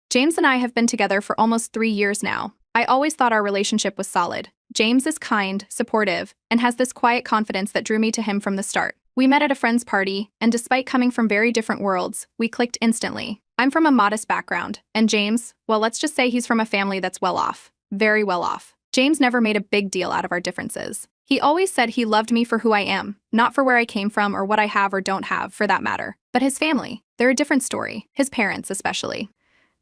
James and I have been together for almost 3 years now. I always thought our relationship was solid. James is kind, supportive, and has this quiet confidence that drew me to him from the start. We met at a friend's party, and despite coming from very different worlds, we clicked instantly. I'm from a modest background, and James, well, let's just say he's from a family that's well off. Very well off. James never made a big deal out of our differences. He always said he loved me for who I am, not for where I came from or what I have or don't have, for that matter. But his family, they're a different story. His parents, especially.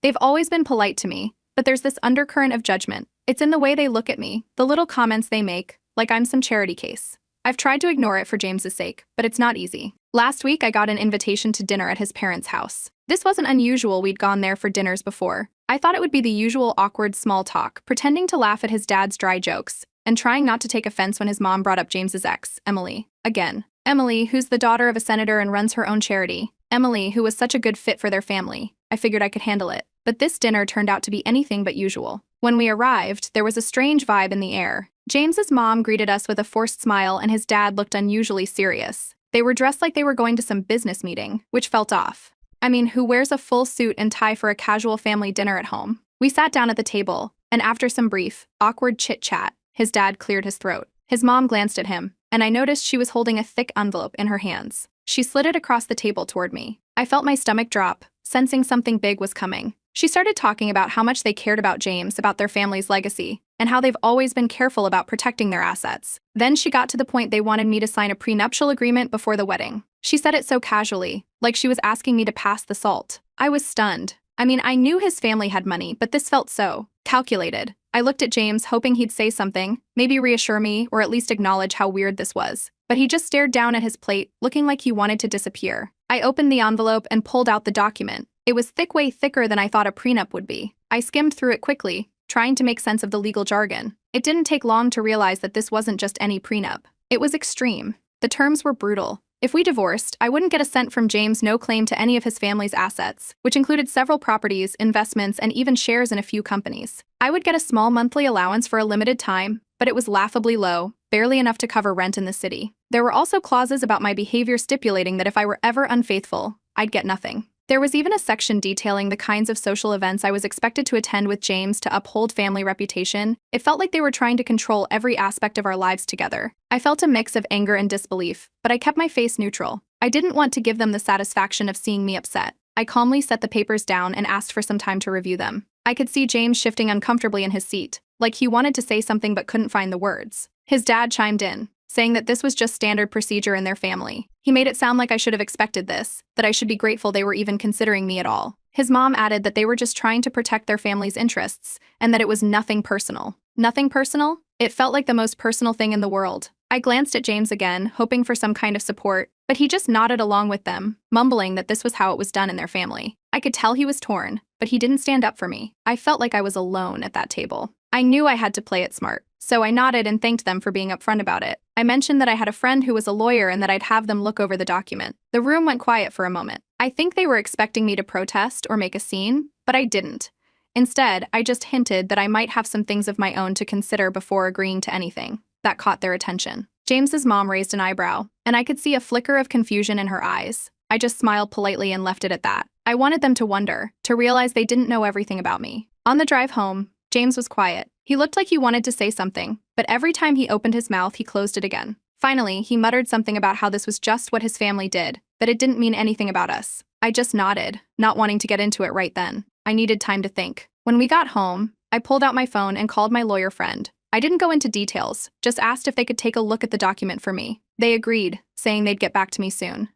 They've always been polite to me, but there's this undercurrent of judgment. It's in the way they look at me, the little comments they make, like I'm some charity case. I've tried to ignore it for James's sake, but it's not easy. Last week, I got an invitation to dinner at his parents' house. This wasn't unusual. We'd gone there for dinners before. I thought it would be the usual awkward small talk, pretending to laugh at his dad's dry jokes, and trying not to take offense when his mom brought up James's ex, Emily. Again. Emily, who's the daughter of a senator and runs her own charity. Emily, who was such a good fit for their family. I figured I could handle it. But this dinner turned out to be anything but usual. When we arrived, there was a strange vibe in the air. James's mom greeted us with a forced smile and his dad looked unusually serious. They were dressed like they were going to some business meeting, which felt off. I mean, who wears a full suit and tie for a casual family dinner at home? We sat down at the table, and after some brief, awkward chit-chat, his dad cleared his throat. His mom glanced at him, and I noticed she was holding a thick envelope in her hands. She slid it across the table toward me. I felt my stomach drop, sensing something big was coming. She started talking about how much they cared about James, about their family's legacy, and how they've always been careful about protecting their assets. Then she got to the point they wanted me to sign a prenuptial agreement before the wedding. She said it so casually, like she was asking me to pass the salt. I was stunned. I mean, I knew his family had money, but this felt so calculated. I looked at James, hoping he'd say something, maybe reassure me, or at least acknowledge how weird this was. But he just stared down at his plate, looking like he wanted to disappear. I opened the envelope and pulled out the document. It was thick, way thicker than I thought a prenup would be. I skimmed through it quickly, trying to make sense of the legal jargon. It didn't take long to realize that this wasn't just any prenup. It was extreme. The terms were brutal. If we divorced, I wouldn't get a cent from James, no claim to any of his family's assets, which included several properties, investments, and even shares in a few companies. I would get a small monthly allowance for a limited time, but it was laughably low, barely enough to cover rent in the city. There were also clauses about my behavior stipulating that if I were ever unfaithful, I'd get nothing. There was even a section detailing the kinds of social events I was expected to attend with James to uphold family reputation. It felt like they were trying to control every aspect of our lives together. I felt a mix of anger and disbelief, but I kept my face neutral. I didn't want to give them the satisfaction of seeing me upset. I calmly set the papers down and asked for some time to review them. I could see James shifting uncomfortably in his seat, like he wanted to say something but couldn't find the words. His dad chimed in, saying that this was just standard procedure in their family. He made it sound like I should have expected this, that I should be grateful they were even considering me at all. His mom added that they were just trying to protect their family's interests, and that it was nothing personal. Nothing personal? It felt like the most personal thing in the world. I glanced at James again, hoping for some kind of support, but he just nodded along with them, mumbling that this was how it was done in their family. I could tell he was torn, but he didn't stand up for me. I felt like I was alone at that table. I knew I had to play it smart, so I nodded and thanked them for being upfront about it. I mentioned that I had a friend who was a lawyer and that I'd have them look over the document. The room went quiet for a moment. I think they were expecting me to protest or make a scene, but I didn't. Instead, I just hinted that I might have some things of my own to consider before agreeing to anything. That caught their attention. James's mom raised an eyebrow, and I could see a flicker of confusion in her eyes. I just smiled politely and left it at that. I wanted them to wonder, to realize they didn't know everything about me. On the drive home, James was quiet. He looked like he wanted to say something, but every time he opened his mouth, he closed it again. Finally, he muttered something about how this was just what his family did, that it didn't mean anything about us. I just nodded, not wanting to get into it right then. I needed time to think. When we got home, I pulled out my phone and called my lawyer friend. I didn't go into details, just asked if they could take a look at the document for me. They agreed, saying they'd get back to me soon.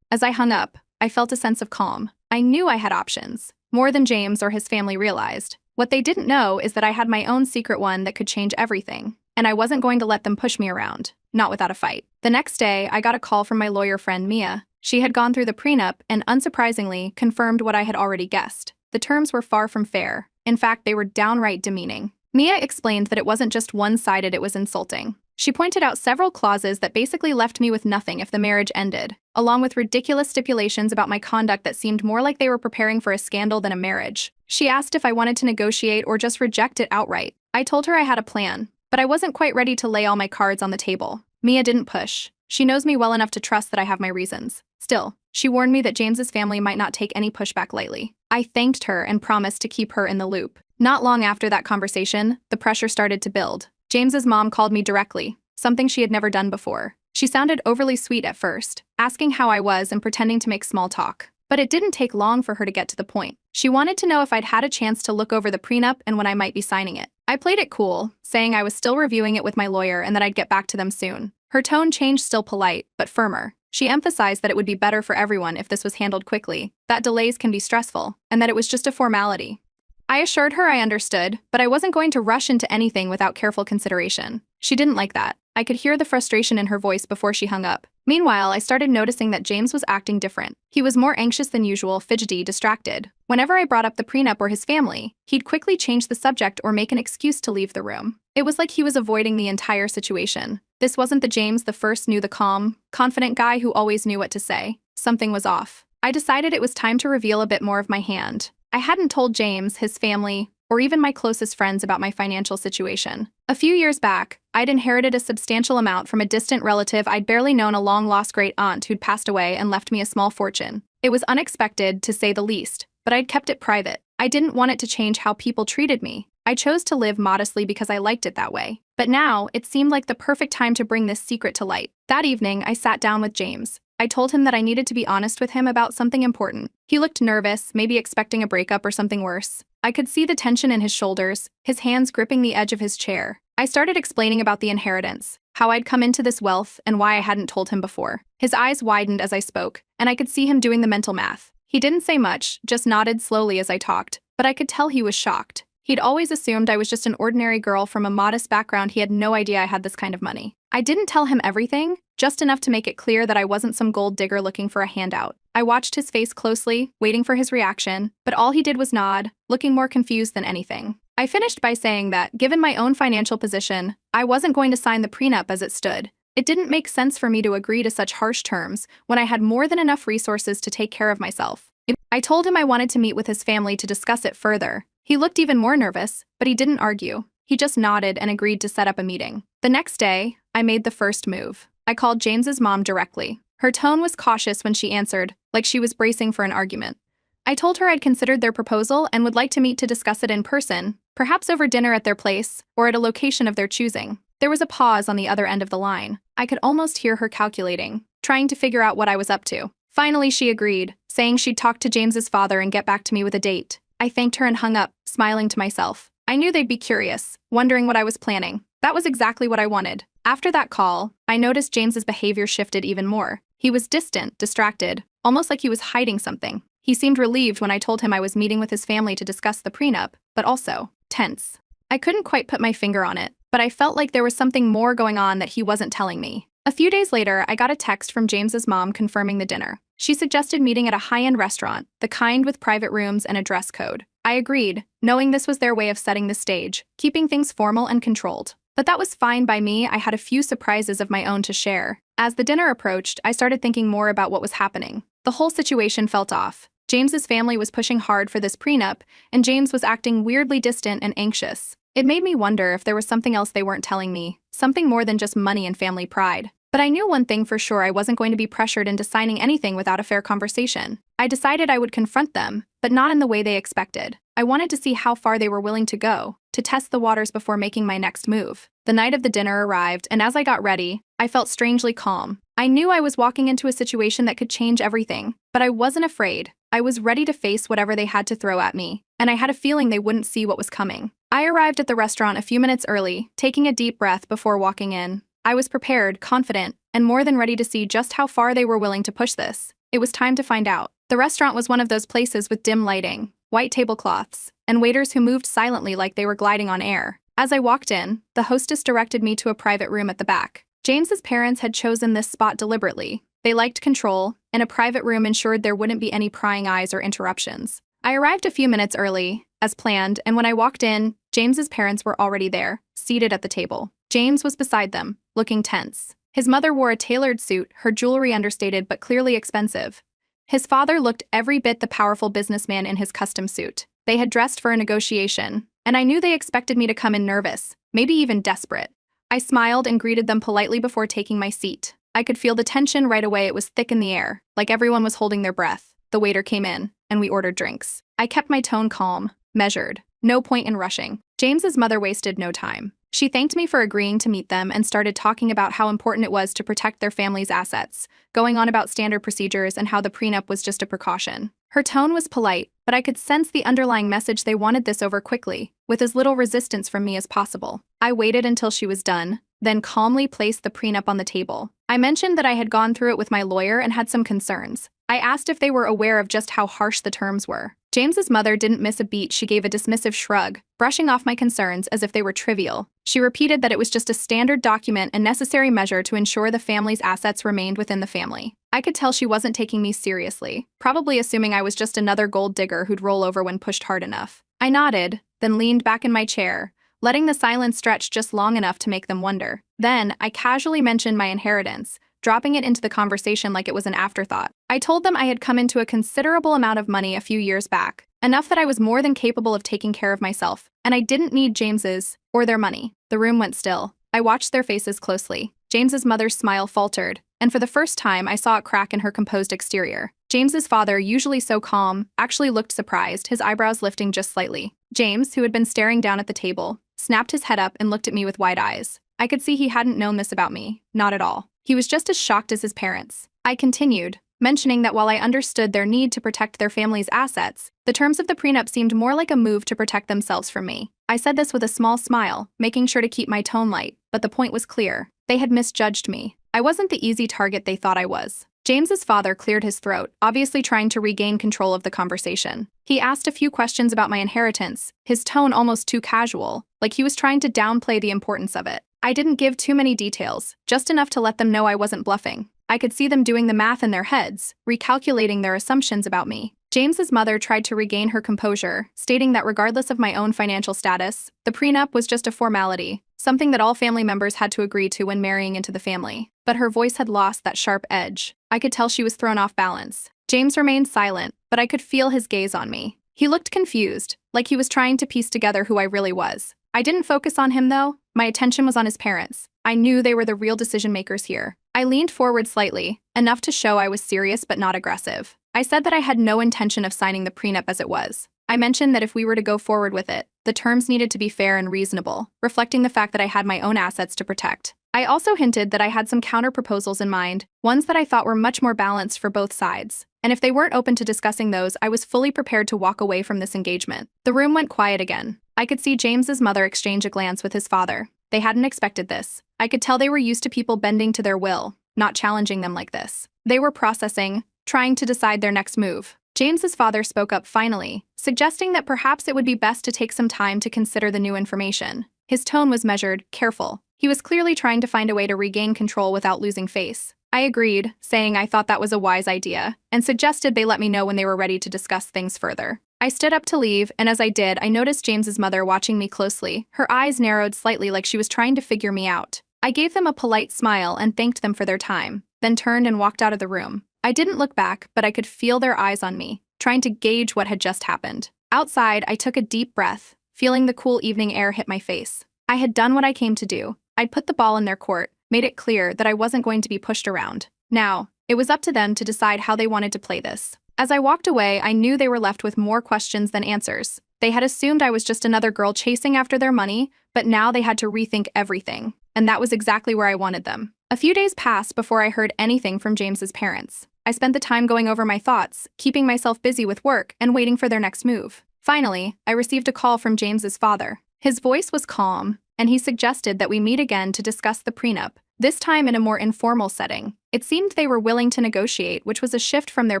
As I hung up, I felt a sense of calm. I knew I had options, more than James or his family realized. What they didn't know is that I had my own secret one that could change everything, and I wasn't going to let them push me around, not without a fight. The next day, I got a call from my lawyer friend Mia. She had gone through the prenup and, unsurprisingly, confirmed what I had already guessed. The terms were far from fair. In fact, they were downright demeaning. Mia explained that it wasn't just one-sided, it was insulting. She pointed out several clauses that basically left me with nothing if the marriage ended, along with ridiculous stipulations about my conduct that seemed more like they were preparing for a scandal than a marriage. She asked if I wanted to negotiate or just reject it outright. I told her I had a plan, but I wasn't quite ready to lay all my cards on the table. Mia didn't push. She knows me well enough to trust that I have my reasons. Still, She warned me that James's family might not take any pushback lightly. I thanked her and promised to keep her in the loop. Not long after that conversation, the pressure started to build. James's mom called me directly, something she had never done before. She sounded overly sweet at first, asking how I was and pretending to make small talk. But it didn't take long for her to get to the point. She wanted to know if I'd had a chance to look over the prenup and when I might be signing it. I played it cool, saying I was still reviewing it with my lawyer and that I'd get back to them soon. Her tone changed, still polite, but firmer. She emphasized that it would be better for everyone if this was handled quickly, that delays can be stressful, and that it was just a formality. I assured her I understood, but I wasn't going to rush into anything without careful consideration. She didn't like that. I could hear the frustration in her voice before she hung up. Meanwhile, I started noticing that James was acting different. He was more anxious than usual, fidgety, distracted. Whenever I brought up the prenup or his family, he'd quickly change the subject or make an excuse to leave the room. It was like he was avoiding the entire situation. This wasn't the James the first knew, the calm, confident guy who always knew what to say. Something was off. I decided it was time to reveal a bit more of my hand. I hadn't told James, his family, or even my closest friends about my financial situation. A few years back, I'd inherited a substantial amount from a distant relative I'd barely known, a long-lost great-aunt who'd passed away and left me a small fortune. It was unexpected, to say the least, but I'd kept it private. I didn't want it to change how people treated me. I chose to live modestly because I liked it that way. But now, it seemed like the perfect time to bring this secret to light. That evening, I sat down with James. I told him that I needed to be honest with him about something important. He looked nervous, maybe expecting a breakup or something worse. I could see the tension in his shoulders, his hands gripping the edge of his chair. I started explaining about the inheritance, how I'd come into this wealth, and why I hadn't told him before. His eyes widened as I spoke, and I could see him doing the mental math. He didn't say much, just nodded slowly as I talked, but I could tell he was shocked. He'd always assumed I was just an ordinary girl from a modest background. He had no idea I had this kind of money. I didn't tell him everything, just enough to make it clear that I wasn't some gold digger looking for a handout. I watched his face closely, waiting for his reaction, but all he did was nod, looking more confused than anything. I finished by saying that, given my own financial position, I wasn't going to sign the prenup as it stood. It didn't make sense for me to agree to such harsh terms when I had more than enough resources to take care of myself. I told him I wanted to meet with his family to discuss it further. He looked even more nervous, but he didn't argue. He just nodded and agreed to set up a meeting. The next day, I made the first move. I called James's mom directly. Her tone was cautious when she answered, like she was bracing for an argument. I told her I'd considered their proposal and would like to meet to discuss it in person, perhaps over dinner at their place or at a location of their choosing. There was a pause on the other end of the line. I could almost hear her calculating, trying to figure out what I was up to. Finally, she agreed, saying she'd talk to James's father and get back to me with a date. I thanked her and hung up, smiling to myself. I knew they'd be curious, wondering what I was planning. That was exactly what I wanted. After that call, I noticed James's behavior shifted even more. He was distant, distracted, almost like he was hiding something. He seemed relieved when I told him I was meeting with his family to discuss the prenup, but also tense. I couldn't quite put my finger on it, but I felt like there was something more going on that he wasn't telling me. A few days later, I got a text from James's mom confirming the dinner. She suggested meeting at a high-end restaurant, the kind with private rooms and a dress code. I agreed, knowing this was their way of setting the stage, keeping things formal and controlled. But that was fine by me. I had a few surprises of my own to share. As the dinner approached, I started thinking more about what was happening. The whole situation felt off. James's family was pushing hard for this prenup, and James was acting weirdly distant and anxious. It made me wonder if there was something else they weren't telling me, something more than just money and family pride. But I knew one thing for sure: I wasn't going to be pressured into signing anything without a fair conversation. I decided I would confront them, but not in the way they expected. I wanted to see how far they were willing to go, to test the waters before making my next move. The night of the dinner arrived, and as I got ready, I felt strangely calm. I knew I was walking into a situation that could change everything, but I wasn't afraid. I was ready to face whatever they had to throw at me, and I had a feeling they wouldn't see what was coming. I arrived at the restaurant a few minutes early, taking a deep breath before walking in. I was prepared, confident, and more than ready to see just how far they were willing to push this. It was time to find out. The restaurant was one of those places with dim lighting, white tablecloths, and waiters who moved silently like they were gliding on air. As I walked in, the hostess directed me to a private room at the back. James's parents had chosen this spot deliberately. They liked control, and a private room ensured there wouldn't be any prying eyes or interruptions. I arrived a few minutes early, as planned, and when I walked in, James's parents were already there, seated at the table. James was beside them, looking tense. His mother wore a tailored suit, her jewelry understated but clearly expensive. His father looked every bit the powerful businessman in his custom suit. They had dressed for a negotiation, and I knew they expected me to come in nervous, maybe even desperate. I smiled and greeted them politely before taking my seat. I could feel the tension right away. It was thick in the air, like everyone was holding their breath. The waiter came in, and we ordered drinks. I kept my tone calm, measured. No point in rushing. James's mother wasted no time. She thanked me for agreeing to meet them and started talking about how important it was to protect their family's assets, going on about standard procedures and how the prenup was just a precaution. Her tone was polite, but I could sense the underlying message. They wanted this over quickly, with as little resistance from me as possible. I waited until she was done, then calmly placed the prenup on the table. I mentioned that I had gone through it with my lawyer and had some concerns. I asked if they were aware of just how harsh the terms were. James's mother didn't miss a beat. She gave a dismissive shrug, brushing off my concerns as if they were trivial. She repeated that it was just a standard document and necessary measure to ensure the family's assets remained within the family. I could tell she wasn't taking me seriously, probably assuming I was just another gold digger who'd roll over when pushed hard enough. I nodded, then leaned back in my chair, letting the silence stretch just long enough to make them wonder. Then, I casually mentioned my inheritance, dropping it into the conversation like it was an afterthought. I told them I had come into a considerable amount of money a few years back, enough that I was more than capable of taking care of myself, and I didn't need James's or their money. The room went still. I watched their faces closely. James's mother's smile faltered, and for the first time I saw a crack in her composed exterior. James's father, usually so calm, actually looked surprised, his eyebrows lifting just slightly. James, who had been staring down at the table, snapped his head up and looked at me with wide eyes. I could see he hadn't known this about me, not at all. He was just as shocked as his parents. I continued, mentioning that while I understood their need to protect their family's assets, the terms of the prenup seemed more like a move to protect themselves from me. I said this with a small smile, making sure to keep my tone light, but the point was clear. They had misjudged me. I wasn't the easy target they thought I was. James's father cleared his throat, obviously trying to regain control of the conversation. He asked a few questions about my inheritance, his tone almost too casual, like he was trying to downplay the importance of it. I didn't give too many details, just enough to let them know I wasn't bluffing. I could see them doing the math in their heads, recalculating their assumptions about me. James's mother tried to regain her composure, stating that regardless of my own financial status, the prenup was just a formality, something that all family members had to agree to when marrying into the family. But her voice had lost that sharp edge. I could tell she was thrown off balance. James remained silent, but I could feel his gaze on me. He looked confused, like he was trying to piece together who I really was. I didn't focus on him though. My attention was on his parents. I knew they were the real decision makers here. I leaned forward slightly, enough to show I was serious but not aggressive. I said that I had no intention of signing the prenup as it was. I mentioned that if we were to go forward with it, the terms needed to be fair and reasonable, reflecting the fact that I had my own assets to protect. I also hinted that I had some counter-proposals in mind, ones that I thought were much more balanced for both sides. And if they weren't open to discussing those, I was fully prepared to walk away from this engagement. The room went quiet again. I could see James's mother exchange a glance with his father. They hadn't expected this. I could tell they were used to people bending to their will, not challenging them like this. They were processing, trying to decide their next move. James's father spoke up finally, suggesting that perhaps it would be best to take some time to consider the new information. His tone was measured, careful. He was clearly trying to find a way to regain control without losing face. I agreed, saying I thought that was a wise idea, and suggested they let me know when they were ready to discuss things further. I stood up to leave, and as I did, I noticed James's mother watching me closely. Her eyes narrowed slightly like she was trying to figure me out. I gave them a polite smile and thanked them for their time, then turned and walked out of the room. I didn't look back, but I could feel their eyes on me, trying to gauge what had just happened. Outside, I took a deep breath, feeling the cool evening air hit my face. I had done what I came to do. I'd put the ball in their court, made it clear that I wasn't going to be pushed around. Now, it was up to them to decide how they wanted to play this. As I walked away, I knew they were left with more questions than answers. They had assumed I was just another girl chasing after their money, but now they had to rethink everything. And that was exactly where I wanted them. A few days passed before I heard anything from James's parents. I spent the time going over my thoughts, keeping myself busy with work and waiting for their next move. Finally, I received a call from James's father. His voice was calm, and he suggested that we meet again to discuss the prenup, this time in a more informal setting. It seemed they were willing to negotiate, which was a shift from their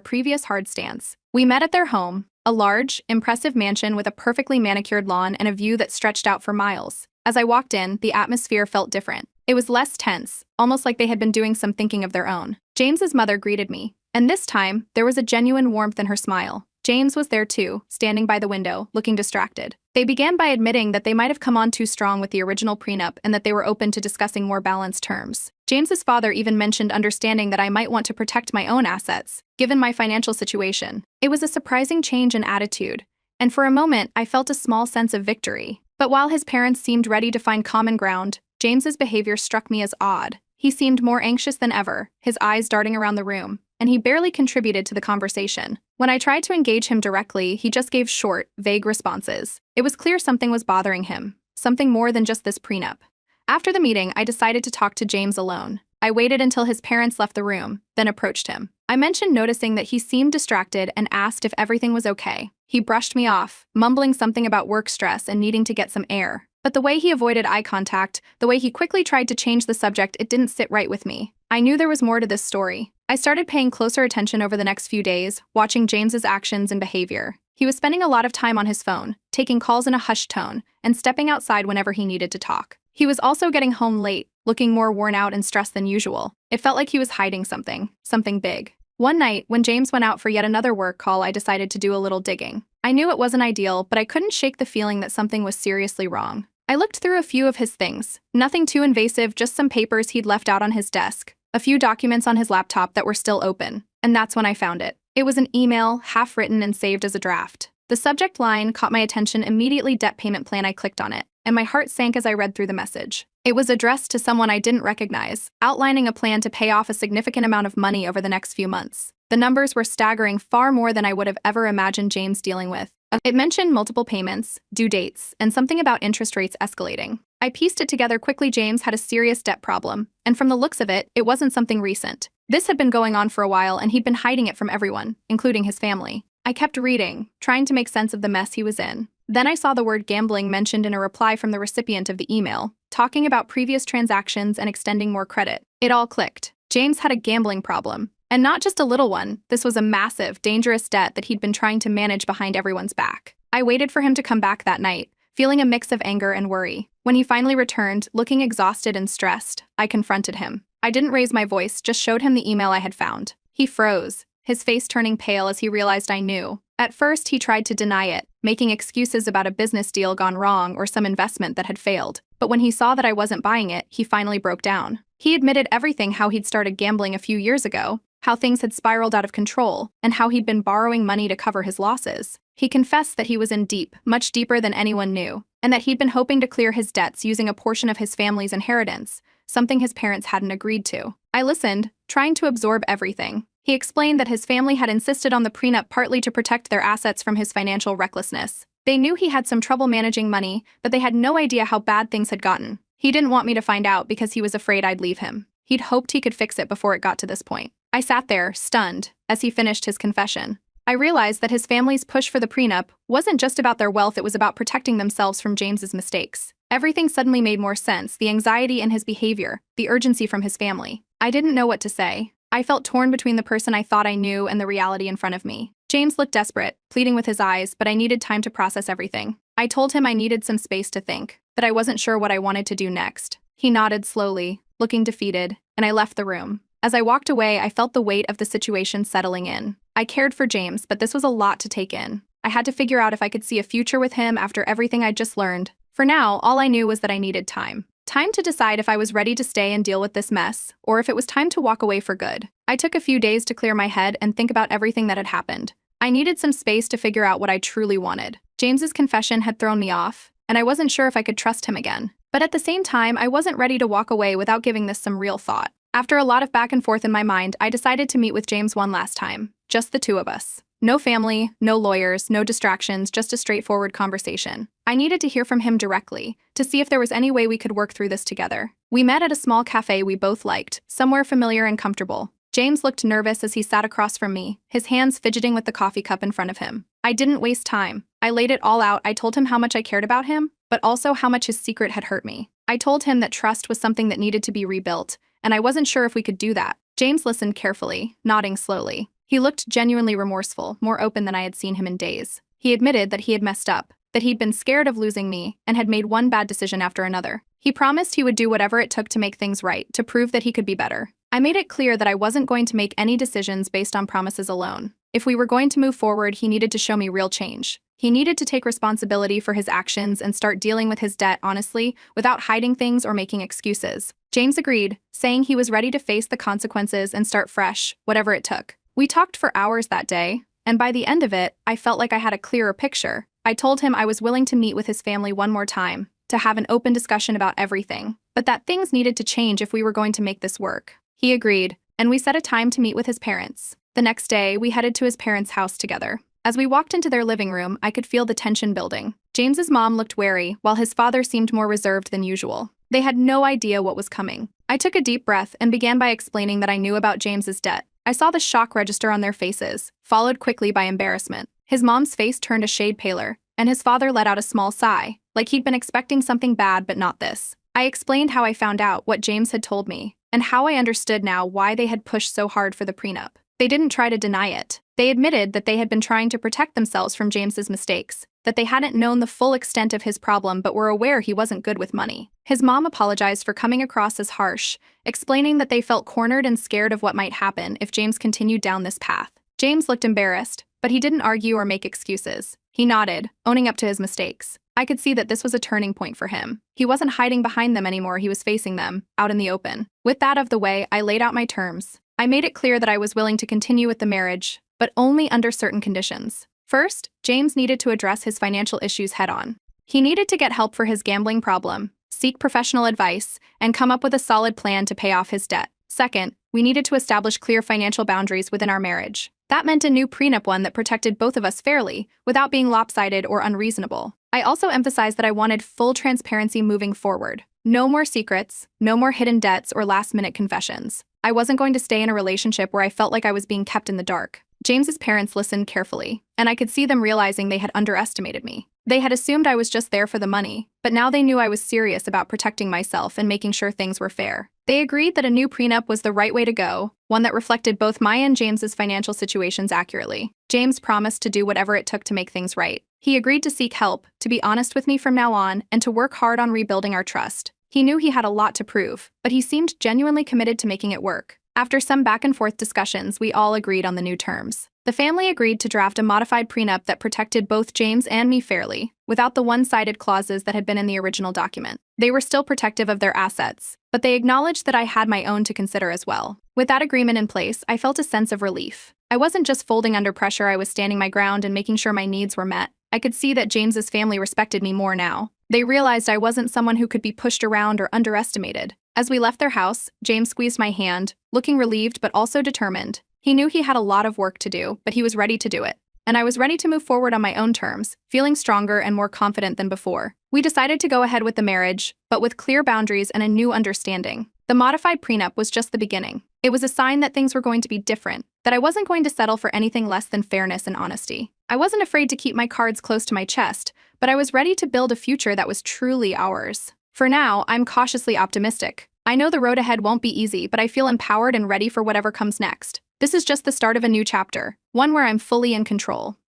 previous hard stance. We met at their home, a large, impressive mansion with a perfectly manicured lawn and a view that stretched out for miles. As I walked in, the atmosphere felt different. It was less tense, almost like they had been doing some thinking of their own. James's mother greeted me, and this time, there was a genuine warmth in her smile. James was there too, standing by the window, looking distracted. They began by admitting that they might have come on too strong with the original prenup and that they were open to discussing more balanced terms. James's father even mentioned understanding that I might want to protect my own assets, given my financial situation. It was a surprising change in attitude, and for a moment, I felt a small sense of victory. But while his parents seemed ready to find common ground, James's behavior struck me as odd. He seemed more anxious than ever, his eyes darting around the room, and he barely contributed to the conversation. When I tried to engage him directly, he just gave short, vague responses. It was clear something was bothering him, something more than just this prenup. After the meeting, I decided to talk to James alone. I waited until his parents left the room, then approached him. I mentioned noticing that he seemed distracted and asked if everything was okay. He brushed me off, mumbling something about work stress and needing to get some air. But the way he avoided eye contact, the way he quickly tried to change the subject, it didn't sit right with me. I knew there was more to this story. I started paying closer attention over the next few days, watching James's actions and behavior. He was spending a lot of time on his phone, taking calls in a hushed tone, and stepping outside whenever he needed to talk. He was also getting home late, looking more worn out and stressed than usual. It felt like he was hiding something big. One night, when James went out for yet another work call, I decided to do a little digging. I knew it wasn't ideal, but I couldn't shake the feeling that something was seriously wrong. I looked through a few of his things. Nothing too invasive, just some papers he'd left out on his desk, a few documents on his laptop that were still open. And that's when I found it. It was an email, half-written and saved as a draft. The subject line caught my attention immediately: debt payment plan. I clicked on it, and my heart sank as I read through the message. It was addressed to someone I didn't recognize, outlining a plan to pay off a significant amount of money over the next few months. The numbers were staggering, far more than I would have ever imagined James dealing with. It mentioned multiple payments, due dates, and something about interest rates escalating. I pieced it together quickly. James had a serious debt problem, and from the looks of it, it wasn't something recent. This had been going on for a while, and he'd been hiding it from everyone, including his family. I kept reading, trying to make sense of the mess he was in. Then I saw the word gambling mentioned in a reply from the recipient of the email, talking about previous transactions and extending more credit. It all clicked. James had a gambling problem. And not just a little one. This was a massive, dangerous debt that he'd been trying to manage behind everyone's back. I waited for him to come back that night, feeling a mix of anger and worry. When he finally returned, looking exhausted and stressed, I confronted him. I didn't raise my voice, just showed him the email I had found. He froze, his face turning pale as he realized I knew. At first, he tried to deny it, making excuses about a business deal gone wrong or some investment that had failed. But when he saw that I wasn't buying it, he finally broke down. He admitted everything: how he'd started gambling a few years ago, how things had spiraled out of control, and how he'd been borrowing money to cover his losses. He confessed that he was in deep, much deeper than anyone knew, and that he'd been hoping to clear his debts using a portion of his family's inheritance, something his parents hadn't agreed to. I listened, trying to absorb everything. He explained that his family had insisted on the prenup partly to protect their assets from his financial recklessness. They knew he had some trouble managing money, but they had no idea how bad things had gotten. He didn't want me to find out because he was afraid I'd leave him. He'd hoped he could fix it before it got to this point. I sat there, stunned, as he finished his confession. I realized that his family's push for the prenup wasn't just about their wealth, it was about protecting themselves from James's mistakes. Everything suddenly made more sense: the anxiety in his behavior, the urgency from his family. I didn't know what to say. I felt torn between the person I thought I knew and the reality in front of me. James looked desperate, pleading with his eyes, but I needed time to process everything. I told him I needed some space to think, that I wasn't sure what I wanted to do next. He nodded slowly, looking defeated, and I left the room. As I walked away, I felt the weight of the situation settling in. I cared for James, but this was a lot to take in. I had to figure out if I could see a future with him after everything I'd just learned. For now, all I knew was that I needed time. Time to decide if I was ready to stay and deal with this mess, or if it was time to walk away for good. I took a few days to clear my head and think about everything that had happened. I needed some space to figure out what I truly wanted. James's confession had thrown me off, and I wasn't sure if I could trust him again. But at the same time, I wasn't ready to walk away without giving this some real thought. After a lot of back and forth in my mind, I decided to meet with James one last time. Just the two of us. No family, no lawyers, no distractions, just a straightforward conversation. I needed to hear from him directly, to see if there was any way we could work through this together. We met at a small cafe we both liked, somewhere familiar and comfortable. James looked nervous as he sat across from me, his hands fidgeting with the coffee cup in front of him. I didn't waste time. I laid it all out. I told him how much I cared about him, but also how much his secret had hurt me. I told him that trust was something that needed to be rebuilt, and I wasn't sure if we could do that. James listened carefully, nodding slowly. He looked genuinely remorseful, more open than I had seen him in days. He admitted that he had messed up, that he'd been scared of losing me, and had made one bad decision after another. He promised he would do whatever it took to make things right, to prove that he could be better. I made it clear that I wasn't going to make any decisions based on promises alone. If we were going to move forward, he needed to show me real change. He needed to take responsibility for his actions and start dealing with his debt honestly, without hiding things or making excuses. James agreed, saying he was ready to face the consequences and start fresh, whatever it took. We talked for hours that day, and by the end of it, I felt like I had a clearer picture. I told him I was willing to meet with his family one more time, to have an open discussion about everything, but that things needed to change if we were going to make this work. He agreed, and we set a time to meet with his parents. The next day, we headed to his parents' house together. As we walked into their living room, I could feel the tension building. James's mom looked wary, while his father seemed more reserved than usual. They had no idea what was coming. I took a deep breath and began by explaining that I knew about James's debt. I saw the shock register on their faces, followed quickly by embarrassment. His mom's face turned a shade paler, and his father let out a small sigh, like he'd been expecting something bad but not this. I explained how I found out what James had told me, and how I understood now why they had pushed so hard for the prenup. They didn't try to deny it. They admitted that they had been trying to protect themselves from James's mistakes, that they hadn't known the full extent of his problem but were aware he wasn't good with money. His mom apologized for coming across as harsh, explaining that they felt cornered and scared of what might happen if James continued down this path. James looked embarrassed, but he didn't argue or make excuses. He nodded, owning up to his mistakes. I could see that this was a turning point for him. He wasn't hiding behind them anymore, he was facing them, out in the open. With that out of the way, I laid out my terms. I made it clear that I was willing to continue with the marriage, but only under certain conditions. First, James needed to address his financial issues head-on. He needed to get help for his gambling problem, seek professional advice, and come up with a solid plan to pay off his debt. Second, we needed to establish clear financial boundaries within our marriage. That meant a new prenup, one that protected both of us fairly, without being lopsided or unreasonable. I also emphasized that I wanted full transparency moving forward. No more secrets, no more hidden debts or last-minute confessions. I wasn't going to stay in a relationship where I felt like I was being kept in the dark. James's parents listened carefully, and I could see them realizing they had underestimated me. They had assumed I was just there for the money, but now they knew I was serious about protecting myself and making sure things were fair. They agreed that a new prenup was the right way to go, one that reflected both my and James's financial situations accurately. James promised to do whatever it took to make things right. He agreed to seek help, to be honest with me from now on, and to work hard on rebuilding our trust. He knew he had a lot to prove, but he seemed genuinely committed to making it work. After some back-and-forth discussions, we all agreed on the new terms. The family agreed to draft a modified prenup that protected both James and me fairly, without the one-sided clauses that had been in the original document. They were still protective of their assets, but they acknowledged that I had my own to consider as well. With that agreement in place, I felt a sense of relief. I wasn't just folding under pressure, I was standing my ground and making sure my needs were met. I could see that James's family respected me more now. They realized I wasn't someone who could be pushed around or underestimated. As we left their house, James squeezed my hand, looking relieved but also determined. He knew he had a lot of work to do, but he was ready to do it. And I was ready to move forward on my own terms, feeling stronger and more confident than before. We decided to go ahead with the marriage, but with clear boundaries and a new understanding. The modified prenup was just the beginning. It was a sign that things were going to be different, that I wasn't going to settle for anything less than fairness and honesty. I wasn't afraid to keep my cards close to my chest, but I was ready to build a future that was truly ours. For now, I'm cautiously optimistic. I know the road ahead won't be easy, but I feel empowered and ready for whatever comes next. This is just the start of a new chapter, one where I'm fully in control.